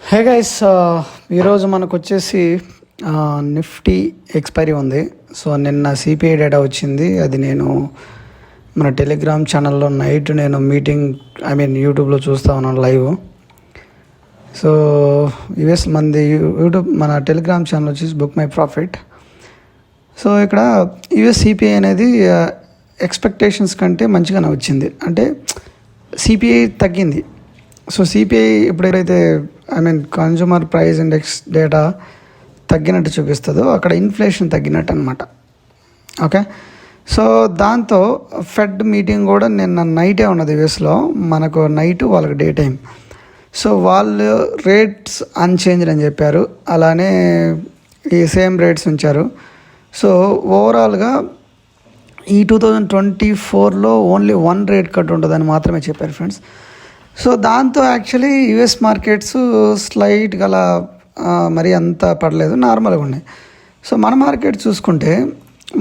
Hey guys, ఈరోజు మనకు వచ్చేసి నిఫ్టీ ఎక్స్పైరీ ఉంది. సో నిన్న సిపిఐ డేటా వచ్చింది. అది నేను మన టెలిగ్రామ్ ఛానల్లో నైట్ నేను యూట్యూబ్లో చూస్తూ ఉన్నాను లైవ్. సో యుఎస్ మంది యూట్యూబ్ మన టెలిగ్రామ్ ఛానల్ వచ్చేసి బుక్ మై ప్రాఫిట్. సో ఇక్కడ యుఎస్ సిపిఐ అనేది ఎక్స్పెక్టేషన్స్ కంటే మంచిగానే వచ్చింది. అంటే సిపిఐ తగ్గింది. సో సిపిఐ ఎప్పుడైతే కన్జ్యూమర్ ప్రైస్ ఇండెక్స్ డేటా తగ్గినట్టు చూపిస్తుందో అక్కడ ఇన్ఫ్లేషన్ తగ్గినట్టు అనమాట. ఓకే, సో దాంతో ఫెడ్ మీటింగ్ కూడా నిన్న నైటే ఉన్నది యూఎస్లో. మనకు నైట్, వాళ్ళకి డే టైం. సో వాళ్ళు రేట్స్ అన్చేంజ్డ్ అని చెప్పారు. అలానే ఈ సేమ్ రేట్స్ ఉంచారు. సో ఓవరాల్గా ఈ 2024లో ఓన్లీ 1 రేట్ కట్ ఉంటుందని మాత్రమే చెప్పారు ఫ్రెండ్స్. సో దాంతో యాక్చువల్లీ యుఎస్ మార్కెట్స్ స్లైట్గా అలా మరీ అంత పడలేదు, నార్మల్గా ఉన్నాయి. సో మన మార్కెట్ చూసుకుంటే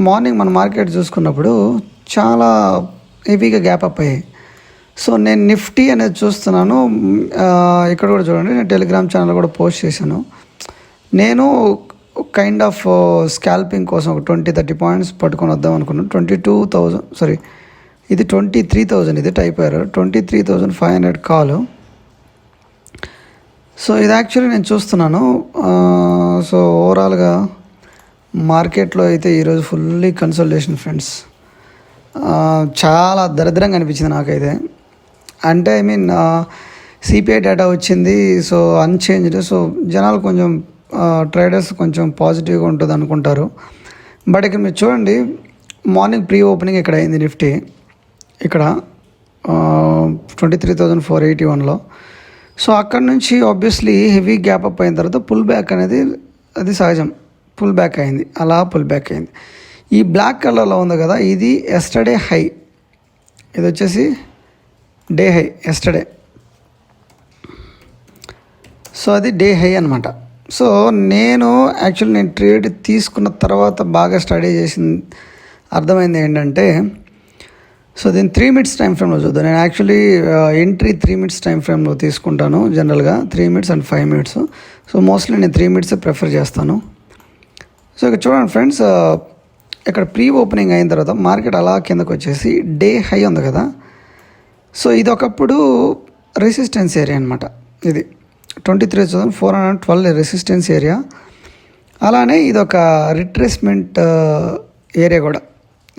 మార్నింగ్ మన మార్కెట్ చూసుకున్నప్పుడు చాలా హెవీగా గ్యాప్ అప్ అయ్యాయి. సో నేను నిఫ్టీ అనేది చూస్తున్నాను. ఇక్కడ కూడా చూడండి, నేను టెలిగ్రామ్ ఛానల్ కూడా పోస్ట్ చేశాను. నేను కైండ్ ఆఫ్ స్కాల్పింగ్ కోసం ఒక 20-30 పాయింట్స్ పట్టుకొని వద్దాం అనుకున్నాను. 23,000 ఇది టైప్ అయ్యారు. 23,500 కాలు. సో ఇది యాక్చువల్లీ నేను చూస్తున్నాను. సో ఓవరాల్గా మార్కెట్లో అయితే ఈరోజు ఫుల్లీ కన్సల్టేషన్ ఫ్రెండ్స్. చాలా దరిద్రంగా అనిపించింది నాకైతే. అంటే సిపిఐ డేటా వచ్చింది. So unchanged. సో జనాలు కొంచెం ట్రేడర్స్ కొంచెం పాజిటివ్గా ఉంటుంది అనుకుంటారు. బట్ ఇక్కడ మీరు చూడండి, మార్నింగ్ ప్రీ ఓపెనింగ్ ఇక్కడ అయింది నిఫ్టీ. ఇక్కడ 23,481లో. సో అక్కడ నుంచి ఆబ్వియస్లీ హెవీ గ్యాప్ అప్ అయిన తర్వాత పుల్ బ్యాక్ అనేది అది సహజం. పుల్ బ్యాక్ అయింది, అలా పుల్ బ్యాక్ అయింది. ఈ బ్లాక్ కలర్లో ఉంది కదా, ఇది ఎస్టర్డే హై. ఇది వచ్చేసి డే హై ఎస్టర్డే. సో అది డే హై అనమాట. సో నేను ట్రేడ్ తీసుకున్న తర్వాత బాగా స్టడీ చేసింది అర్థమైంది ఏంటంటే, సో దీన్ని 3 minutes టైం ఫ్రేమ్లో చూద్దాం. నేను యాక్చువల్లీ ఎంట్రీ 3 minutes టైం ఫ్రేమ్లో తీసుకుంటాను జనరల్గా, 3 minutes and 5 minutes. So mostly నేను 3 minutes ప్రిఫర్ చేస్తాను. సో ఇక్కడ చూడండి ఫ్రెండ్స్, ఇక్కడ ప్రీ ఓపెనింగ్ అయిన తర్వాత మార్కెట్ అలా కిందకు వచ్చేసి డే హై ఉంది కదా. సో ఇది ఒకప్పుడు రెసిస్టెన్స్ ఏరియా అనమాట. ఇది 23,412 రెసిస్టెన్స్ ఏరియా. అలానే ఇది ఒక రిట్రేస్మెంట్ ఏరియా కూడా.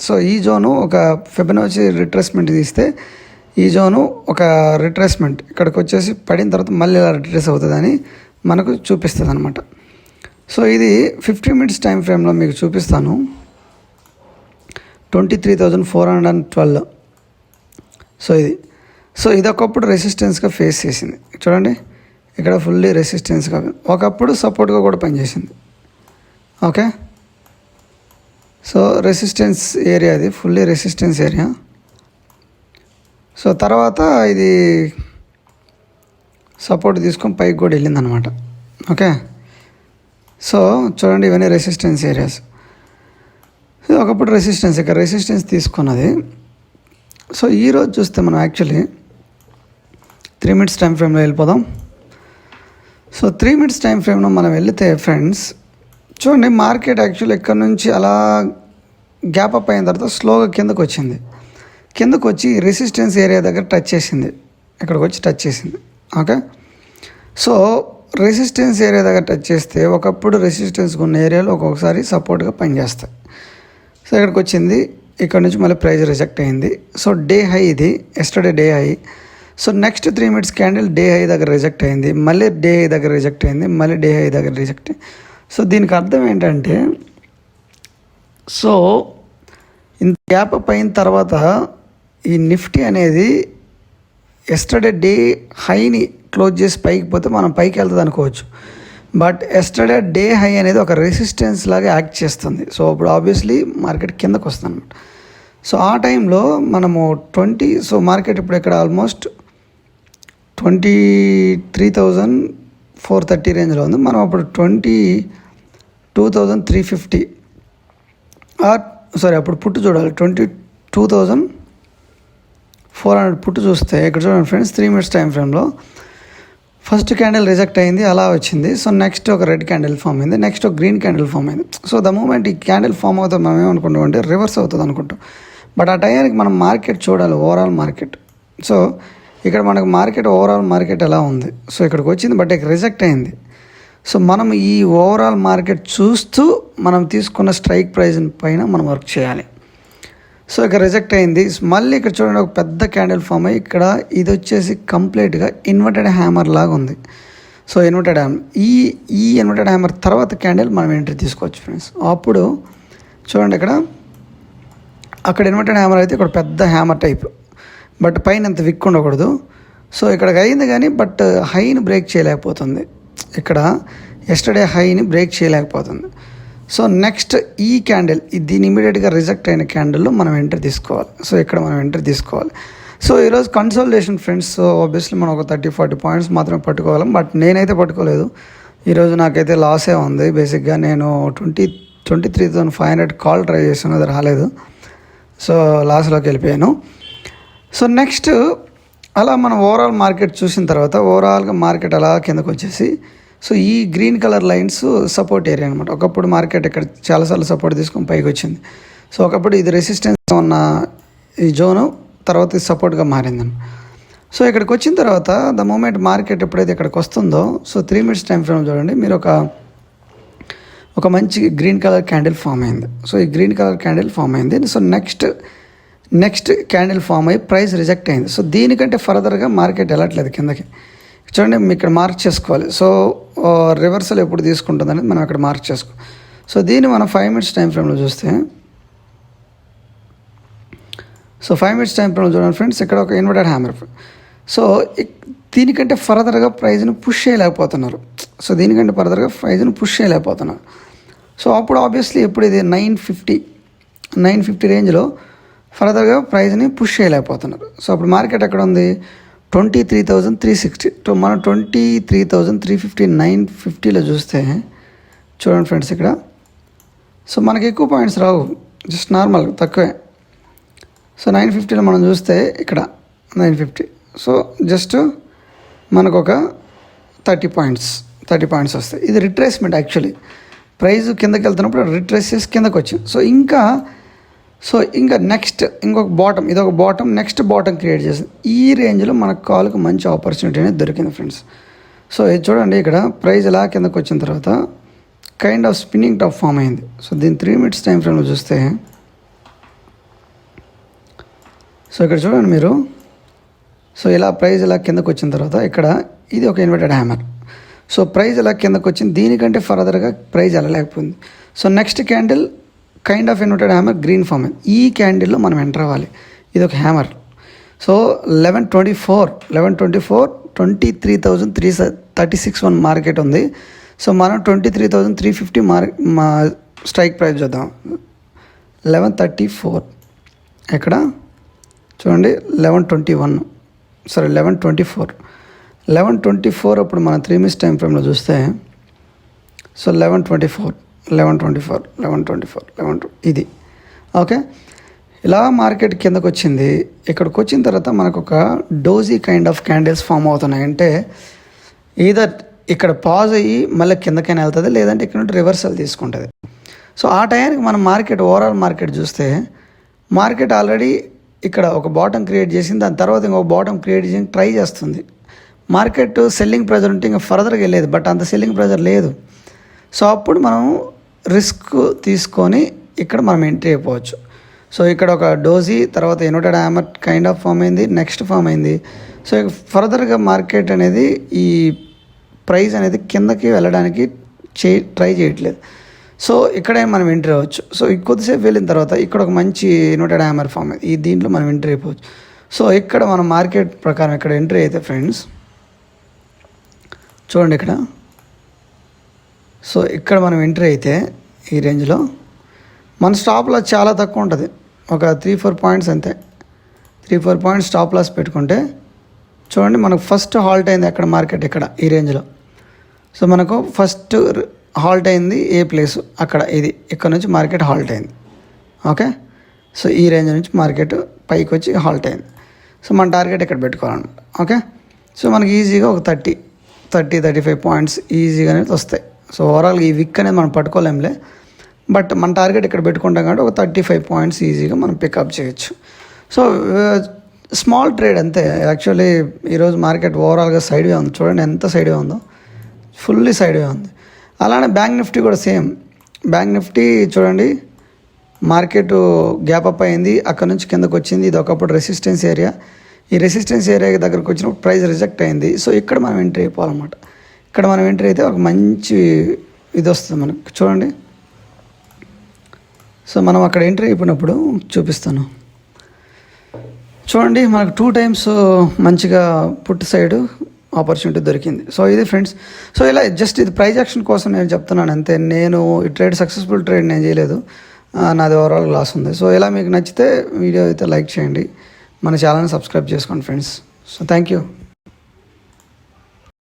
సో ఈ జోను ఒక ఫిబొనాచి రిట్రేస్మెంట్ తీస్తే ఈ జోను ఒక రిట్రేస్మెంట్ ఇక్కడికి వచ్చేసి పడిన తర్వాత మళ్ళీ ఇలా రిట్రేస్ అవుతుందని మనకు చూపిస్తుంది అనమాట. సో ఇది 50 minutes టైం ఫ్రేమ్లో మీకు చూపిస్తాను. 23,412. సో ఇది ఒకప్పుడు రెసిస్టెన్స్గా ఫేస్ చేసింది. చూడండి, ఇక్కడ ఫుల్లీ రెసిస్టెన్స్గా, ఒకప్పుడు సపోర్ట్గా కూడా పనిచేసింది. ఓకే, సో రెసిస్టెన్స్ ఏరియా, అది ఫుల్లీ రెసిస్టెన్స్ ఏరియా. సో తర్వాత ఇది సపోర్ట్ తీసుకొని పైకి కూడా వెళ్ళిందనమాట. ఓకే, సో చూడండి, ఇవన్నీ రెసిస్టెన్స్ ఏరియాస్. ఒకప్పుడు రెసిస్టెన్స్, ఇక్కడ రెసిస్టెన్స్ తీసుకున్నది. సో ఈరోజు చూస్తే మనం యాక్చువల్లీ 3 minutes టైం ఫ్రేమ్లో వెళ్ళిపోదాం. సో 3 minutes టైం ఫ్రేమ్లో మనం వెళితే ఫ్రెండ్స్ చూడండి, మార్కెట్ యాక్చువల్లీ ఇక్కడ నుంచి అలా గ్యాప్ అప్ అయిన తర్వాత స్లోగా కిందకు వచ్చింది. కిందకు వచ్చి రెసిస్టెన్స్ ఏరియా దగ్గర టచ్ చేసింది, ఇక్కడికి వచ్చి టచ్ చేసింది. ఓకే, సో రెసిస్టెన్స్ ఏరియా దగ్గర టచ్ చేస్తే ఒకప్పుడు రెసిస్టెన్స్ ఉన్న ఏరియాలో ఒక్కొక్కసారి సపోర్ట్గా పనిచేస్తాయి. సో ఇక్కడికి వచ్చింది, ఇక్కడ నుంచి మళ్ళీ ప్రైస్ రిజెక్ట్ అయింది. సో డే హై ఇది, yesterday day high. So next 3 minutes candle day high దగ్గర రిజెక్ట్ అయింది, మళ్ళీ డే హై దగ్గర రిజెక్ట్ అయింది, మళ్ళీ డే హై దగ్గర రిజెక్ట్ అయింది. సో దీనికి అర్థం ఏంటంటే, సో ఇంత గ్యాప్ అప్ అయిన తర్వాత ఈ నిఫ్టీ అనేది ఎస్టర్డే డే హైని క్లోజ్ చేసి పైకి పోతే మనం పైకి వెళ్తుంది అనుకోవచ్చు. బట్ ఎస్టర్డే డే హై అనేది ఒక రెసిస్టెన్స్ లాగా యాక్ట్ చేస్తుంది. సో ఇప్పుడు ఆబ్వియస్లీ మార్కెట్ కిందకు వస్తుంది అనమాట. సో ఆ టైంలో మనము సో మార్కెట్ ఇప్పుడు ఇక్కడ ఆల్మోస్ట్ 23,430 రేంజ్లో ఉంది. మనం అప్పుడు 22,350 అప్పుడు పుట్టు చూడాలి. 22,400 పుట్టు చూస్తే ఇక్కడ చూడండి ఫ్రెండ్స్, 3 minutes టైం ఫ్రేమ్లో ఫస్ట్ క్యాండిల్ రిజెక్ట్ అయింది, అలా వచ్చింది. సో నెక్స్ట్ ఒక రెడ్ క్యాండిల్ ఫామ్ అయింది, నెక్స్ట్ ఒక గ్రీన్ క్యాండిల్ ఫామ్ అయింది. సో ద మూమెంట్ ఈ క్యాండిల్ ఫామ్ అవుతుంది మనం ఏమనుకుంటాం అంటే రివర్స్ అవుతుంది అనుకుంటాం. బట్ ఆ టైంకి మనం మార్కెట్ చూడాలి, ఓవరాల్ మార్కెట్. సో ఇక్కడ మనకు మార్కెట్, ఓవరాల్ మార్కెట్ ఎలా ఉంది. సో ఇక్కడికి వచ్చింది బట్ ఇక్కడ రిజెక్ట్ అయింది. సో మనం ఈ ఓవరాల్ మార్కెట్ చూస్తూ మనం తీసుకున్న స్ట్రైక్ ప్రైస్ పైన మనం వర్క్ చేయాలి. సో ఇక్కడ రిజెక్ట్ అయింది, మళ్ళీ ఇక్కడ చూడండి ఒక పెద్ద క్యాండిల్ ఫామ్ అయ్యి ఇక్కడ ఇది వచ్చేసి కంప్లీట్గా ఇన్వర్టెడ్ హ్యామర్ లాగా ఉంది. సో ఇన్వర్టెడ్ హ్యామర్, ఈ ఇన్వర్టెడ్ హ్యామర్ తర్వాత క్యాండిల్ మనం ఎంట్రీ తీసుకోవచ్చు ఫ్రెండ్స్. అప్పుడు చూడండి అక్కడ ఇన్వర్టెడ్ హ్యామర్ అయితే ఇక్కడ పెద్ద హ్యామర్ టైప్, బట్ పైన ఎంత విక్ ఉండకూడదు. సో ఇక్కడికి అయింది కానీ బట్ హైని బ్రేక్ చేయలేకపోతుంది, ఇక్కడ ఎస్టర్డే హైని బ్రేక్ చేయలేకపోతుంది. సో నెక్స్ట్ ఈ క్యాండిల్, దీని ఇమీడియట్గా రిజెక్ట్ అయిన క్యాండిల్లో మనం ఎంట్రీ తీసుకోవాలి. సో ఇక్కడ మనం ఎంట్రీ తీసుకోవాలి. సో ఈరోజు కన్సల్టేషన్ ఫ్రెండ్స్. సో ఆబ్వియస్లీ మనం ఒక 30-40 పాయింట్స్ మాత్రమే పట్టుకోగలం, బట్ నేనైతే పట్టుకోలేదు. ఈరోజు నాకైతే లాసే ఉంది. బేసిక్గా నేను 23,500 కాల్ ట్రై చేశాను, అది రాలేదు. సో లాస్లోకి వెళ్ళిపోయాను. సో నెక్స్ట్ అలా మనం ఓవరాల్ మార్కెట్ చూసిన తర్వాత ఓవరాల్గా మార్కెట్ అలా కిందకు వచ్చేసి, సో ఈ green colour lines support area అనమాట. ఒకప్పుడు మార్కెట్ ఇక్కడ చాలాసార్లు సపోర్ట్ తీసుకొని పైకి వచ్చింది. సో ఒకప్పుడు ఇది రెసిస్టెన్స్ ఉన్న ఈ జోను తర్వాత ఇది సపోర్ట్గా మారిందని. సో ఇక్కడికి వచ్చిన తర్వాత ద మూమెంట్ మార్కెట్ ఎప్పుడైతే ఇక్కడికి వస్తుందో, సో 3 minutes టైం ఫ్రేమ్ చూడండి మీరు, ఒక మంచి గ్రీన్ కలర్ క్యాండిల్ ఫామ్ అయింది. సో ఈ గ్రీన్ కలర్ క్యాండిల్ ఫామ్ అయింది. సో నెక్స్ట్ క్యాండిల్ ఫామ్ అయ్యి ప్రైస్ రిజెక్ట్ అయింది. సో దీనికంటే ఫర్దర్గా మార్కెట్ వెళ్ళట్లేదు కిందకి. చూడండి ఇక్కడ మార్క్ చేసుకోవాలి. సో రివర్సల్ ఎప్పుడు తీసుకుంటుంది అనేది మనం అక్కడ మార్క్ చేసుకోవాలి. సో దీన్ని మనం 5 minutes టైం ఫ్రేమ్లో చూస్తే, సో 5 minutes టైం ఫ్రేమ్లో చూడండి ఫ్రెండ్స్, ఇక్కడ ఒక ఇన్వర్టెడ్ హ్యామర్. సో దీనికంటే ఫర్దర్గా ప్రైజ్ని పుష్ చేయలేకపోతున్నారు. సో దీనికంటే ఫర్దర్గా ప్రైజ్ని పుష్ చేయలేకపోతున్నారు. సో అప్పుడు ఆబ్వియస్లీ ఎప్పుడు ఇది 950 రేంజ్లో ఫర్దర్గా ప్రైజ్ని పుష్ చేయలేకపోతున్నారు. సో అప్పుడు మార్కెట్ ఎక్కడ ఉంది, 23,360. మనం 23,350 950లో చూస్తే చూడండి ఫ్రెండ్స్ ఇక్కడ. సో మనకి ఎక్కువ పాయింట్స్ రావు, జస్ట్ నార్మల్ తక్కువే. సో 950లో మనం చూస్తే ఇక్కడ 950. సో జస్ట్ మనకు ఒక 30 పాయింట్స్ వస్తాయి. ఇది రిట్రేస్మెంట్ యాక్చువల్లీ. ప్రైస్ కిందకి వెళ్తున్నప్పుడు రిట్రేస్ చేసి కిందకి వచ్చింది. సో ఇంకా నెక్స్ట్ ఇంకొక బాటమ్, ఇదొక బాటమ్, నెక్స్ట్ బాటమ్ క్రియేట్ చేసింది. ఈ రేంజ్లో మనకు కాల్కి మంచి ఆపర్చునిటీ అనేది దొరికింది ఫ్రెండ్స్. సో ఇది చూడండి ఇక్కడ ప్రైస్ ఎలా కిందకు వచ్చిన తర్వాత kind of spinning top form అయింది. సో దీని 3 minutes టైం ఫ్రేమ్లో చూస్తే, సో ఇక్కడ చూడండి మీరు, సో ఇలా ప్రైస్ ఇలా కిందకు వచ్చిన తర్వాత ఇక్కడ ఇది ఒక ఇన్వర్టెడ్ హ్యామర్. సో ప్రైస్ ఇలా కిందకు వచ్చింది, దీనికంటే ఫర్దర్గా ప్రైస్ వెళ్ళలేకపోయింది. So next candle kind of inverted hammer green form అయింది. ఈ క్యాండిల్లో మనం ఎంటర్ అవ్వాలి. ఇది ఒక హ్యామర్. సో 11:24 23,336 మార్కెట్ ఉంది. సో మనం 23,350 మా స్ట్రైక్ ప్రైస్ చూద్దాం. 11:34 ఎక్కడ చూడండి, 11:24 అప్పుడు మనం 3 minutes టైం ఫ్రేమ్లో చూస్తే, సో 11:24 ఇది ఓకే. ఇలా మార్కెట్ కిందకు వచ్చింది. ఇక్కడికి వచ్చిన తర్వాత మనకు ఒక doji kind of candles form అవుతున్నాయి. అంటే ఈదర్ ఇక్కడ పాజ్ అయ్యి మళ్ళీ కిందకైనా వెళ్తుంది, లేదంటే ఇక్కడ నుండి రివర్సల్ తీసుకుంటుంది. సో ఆ టైంకి మనం ఓవరాల్ మార్కెట్ చూస్తే, మార్కెట్ ఆల్రెడీ ఇక్కడ ఒక బాటమ్ క్రియేట్ చేసింది, దాని తర్వాత ఇంకొక బాటమ్ క్రియేట్ చేసి ట్రై చేస్తుంది. మార్కెట్ సెల్లింగ్ ప్రెజర్ ఉంటే ఇంకా ఫర్దర్గా వెళ్ళేది, బట్ అంత సెల్లింగ్ ప్రెజర్ లేదు. సో అప్పుడు మనం రిస్క్ తీసుకొని ఇక్కడ మనం ఎంట్రీ అయిపోవచ్చు. సో ఇక్కడ ఒక డోజీ తర్వాత inverted hammer kind of form అయింది, నెక్స్ట్ ఫామ్ అయింది. సో ఫర్దర్గా మార్కెట్ అనేది ఈ ప్రైస్ అనేది కిందకి వెళ్ళడానికి ట్రై చేయట్లేదు. సో ఇక్కడే మనం ఎంట్రీ అవ్వచ్చు. సో కొద్దిసేపు వెళ్ళిన తర్వాత ఇక్కడ ఒక మంచి ఇన్వర్టెడ్ హ్యామర్ ఫామ్ అయింది, దీంట్లో మనం ఎంట్రీ అయిపోవచ్చు. సో ఇక్కడ మనం మార్కెట్ ప్రకారం ఇక్కడ ఎంట్రీ అయితే ఫ్రెండ్స్ చూడండి ఇక్కడ. సో ఇక్కడ మనం ఎంట్రీ అయితే ఈ రేంజ్లో మన స్టాప్ లాస్ చాలా తక్కువ ఉంటుంది, ఒక 3-4 పాయింట్స్ అంతే. 3-4 పాయింట్స్ స్టాప్ లాస్ పెట్టుకుంటే చూడండి మనకు ఫస్ట్ హాల్ట్ అయింది అక్కడ మార్కెట్ ఇక్కడ ఈ రేంజ్లో. సో మనకు ఫస్ట్ హాల్ట్ అయింది ఏ ప్లేసు అక్కడ, ఇది ఇక్కడ నుంచి మార్కెట్ హాల్ట్ అయింది ఓకే. సో ఈ రేంజ్ నుంచి మార్కెట్ పైకి వచ్చి హాల్ట్ అయింది. సో మన టార్గెట్ ఇక్కడ పెట్టుకోవాలన్నమాట ఓకే. సో మనకి ఈజీగా ఒక 35 పాయింట్స్ ఈజీగానే వస్తాయి. సో ఓవరాల్గా ఈ విక్ అనేది మనం పట్టుకోలేంలే, బట్ మన టార్గెట్ ఇక్కడ పెట్టుకుంటాం కాబట్టి ఒక 35 పాయింట్స్ ఈజీగా మనం పికప్ చేయొచ్చు. సో స్మాల్ ట్రేడ్ అంతే. యాక్చువల్లీ ఈరోజు మార్కెట్ ఓవరాల్గా సైడ్వే ఉంది, చూడండి ఎంత సైడ్వే ఉందో, ఫుల్లీ సైడ్వే ఉంది. అలానే బ్యాంక్ నిఫ్టీ కూడా సేమ్. బ్యాంక్ నిఫ్టీ చూడండి, మార్కెట్ గ్యాప్ అప్ అయింది, అక్కడ నుంచి కిందకు వచ్చింది. ఇది ఒకప్పుడు రెసిస్టెన్స్ ఏరియా. ఈ రెసిస్టెన్స్ ఏరియా దగ్గరకు వచ్చినప్పుడు ప్రైస్ రిజెక్ట్ అయింది. సో ఇక్కడ మనం ఎంట్రీ అయిపోవాలన్నమాట. ఇక్కడ మనం ఎంట్రీ అయితే ఒక మంచి ఇది వస్తుంది మనకు, చూడండి. సో మనం అక్కడ ఎంట్రీ అయిపోయినప్పుడు చూపిస్తాను, చూడండి. మనకు 2 టైమ్స్ మంచిగా పుట్ సైడ్ ఆపర్చునిటీ దొరికింది. సో ఇది ఫ్రెండ్స్. సో ఇలా జస్ట్ ఇది ప్రైజ్ యాక్షన్ కోసం నేను చెప్తున్నాను అంతే. నేను ఈ ట్రేడ్ సక్సెస్ఫుల్ ట్రేడ్ నేను చేయలేదు, నాది ఓవరాల్ లాస్ ఉంది. సో ఇలా మీకు నచ్చితే వీడియో అయితే లైక్ చేయండి, మన ఛానల్ని సబ్స్క్రైబ్ చేసుకోండి ఫ్రెండ్స్. So thank you.